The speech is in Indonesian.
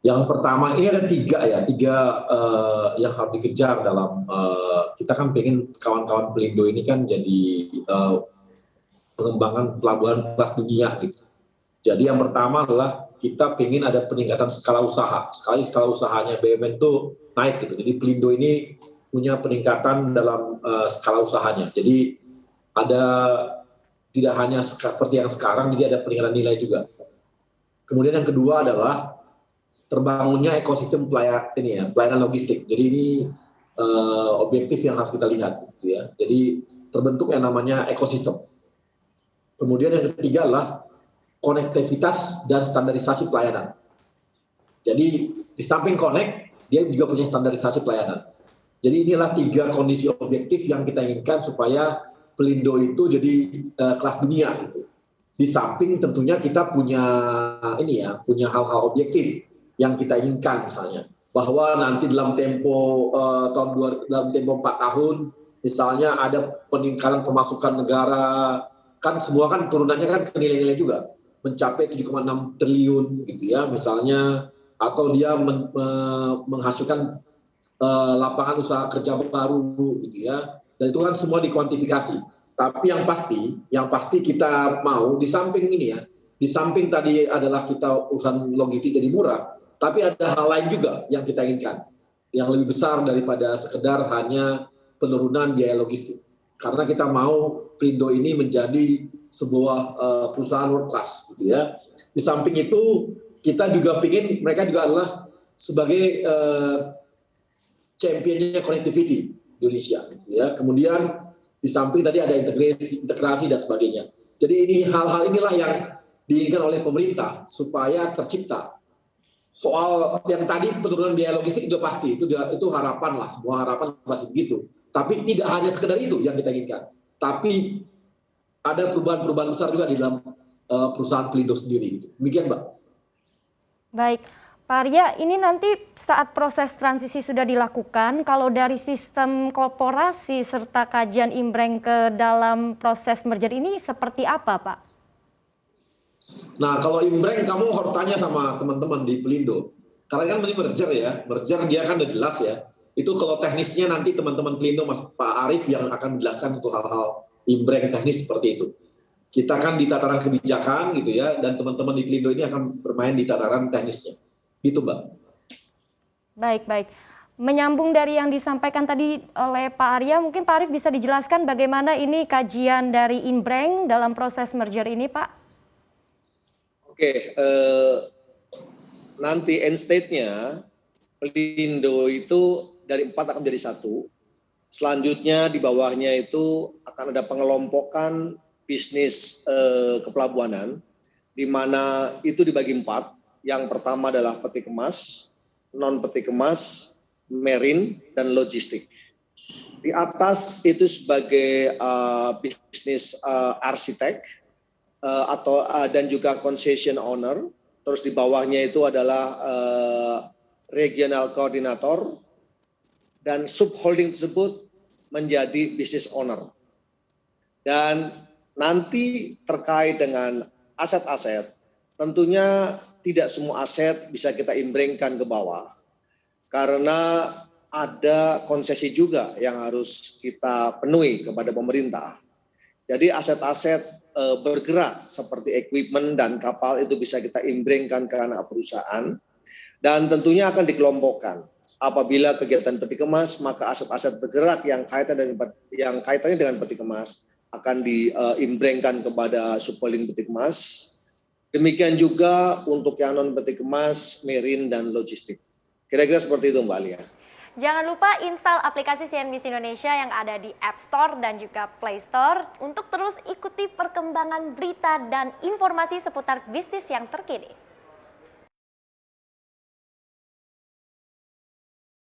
Yang pertama ini ada tiga yang harus dikejar dalam kita kan pengen kawan-kawan Pelindo ini kan jadi pengembangan pelabuhan kelas dunia gitu. Jadi yang pertama adalah kita pengen ada peningkatan skala usaha. Sekali skala usahanya BUMN itu naik gitu. Jadi Pelindo ini punya peningkatan dalam skala usahanya. Jadi ada tidak hanya seperti yang sekarang, jadi ada peningkatan nilai juga. Kemudian yang kedua adalah terbangunnya ekosistem pelayanan logistik. Jadi ini objektif yang harus kita lihat, gitu ya. Jadi terbentuk yang namanya ekosistem. Kemudian yang ketiga adalah konektivitas dan standarisasi pelayanan. Jadi di samping connect, dia juga punya standarisasi pelayanan. Jadi inilah tiga kondisi objektif yang kita inginkan supaya Pelindo itu jadi kelas dunia gitu. Di samping tentunya kita punya punya hal-hal objektif yang kita inginkan, misalnya bahwa nanti dalam tempo dalam tempo 4 tahun misalnya ada peningkatan pemasukan negara, kan semua kan turunannya kan ke nilai-nilai juga mencapai 7,6 triliun gitu ya misalnya, atau dia menghasilkan lapangan usaha kerja baru gitu ya, dan itu kan semua dikuantifikasi. Tapi yang pasti kita mau di samping ini ya, di samping tadi adalah kita urusan logistik jadi murah, tapi ada hal lain juga yang kita inginkan, yang lebih besar daripada sekedar hanya penurunan biaya logistik. Karena kita mau Pelindo ini menjadi sebuah perusahaan world class, gitu ya. Di samping itu kita juga ingin mereka juga adalah sebagai championnya connectivity Indonesia, gitu ya. Kemudian di samping tadi ada integrasi dan sebagainya. Jadi ini hal-hal inilah yang diinginkan oleh pemerintah supaya tercipta. Soal yang tadi penurunan biaya logistik itu pasti, itu harapan lah, semua harapan pasti begitu. Tapi tidak hanya sekedar itu yang kita inginkan, tapi ada perubahan-perubahan besar juga di dalam perusahaan Pelindo sendiri. Gitu. Demikian, Mbak. Baik, Pak Arya, ini nanti saat proses transisi sudah dilakukan, kalau dari sistem korporasi serta kajian Imbreng ke dalam proses merger ini seperti apa, Pak? Nah, kalau Imbreng kamu harus tanya sama teman-teman di Pelindo. Karena kan ini merger ya, merger dia kan udah jelas ya. Itu kalau teknisnya nanti teman-teman Pelindo, Mas Pak Arief yang akan menjelaskan untuk hal-hal Imbreng teknis seperti itu. Kita kan di tataran kebijakan gitu ya, dan teman-teman di Pelindo ini akan bermain di tataran teknisnya. Gitu, Mbak. Baik. Menyambung dari yang disampaikan tadi oleh Pak Arya, mungkin Pak Arief bisa dijelaskan bagaimana ini kajian dari Imbreng dalam proses merger ini, Pak? Oke, nanti end state-nya Pelindo itu dari 4 akan menjadi 1. Selanjutnya di bawahnya itu akan ada pengelompokan bisnis kepelabuhanan, di mana itu dibagi 4. Yang pertama adalah peti kemas, non peti kemas, marine, dan logistik. Di atas itu sebagai bisnis arsitek, dan juga concession owner. Terus di bawahnya itu adalah regional coordinator, dan subholding tersebut menjadi business owner. Dan nanti terkait dengan aset-aset, tentunya tidak semua aset bisa kita imbrengkan ke bawah, karena ada konsesi juga yang harus kita penuhi kepada pemerintah. Jadi aset-aset bergerak seperti equipment dan kapal itu bisa kita imbrengkan ke anak perusahaan, dan tentunya akan dikelompokkan. Apabila kegiatan peti kemas, maka aset-aset bergerak yang kaitannya dengan peti kemas akan diimbrengkan kepada subholding peti kemas. Demikian juga untuk yang non peti kemas, marine, dan logistik. Kira-kira seperti itu, Mbak Alia. Jangan lupa install aplikasi CNBC Indonesia yang ada di App Store dan juga Play Store untuk terus ikuti perkembangan berita dan informasi seputar bisnis yang terkini.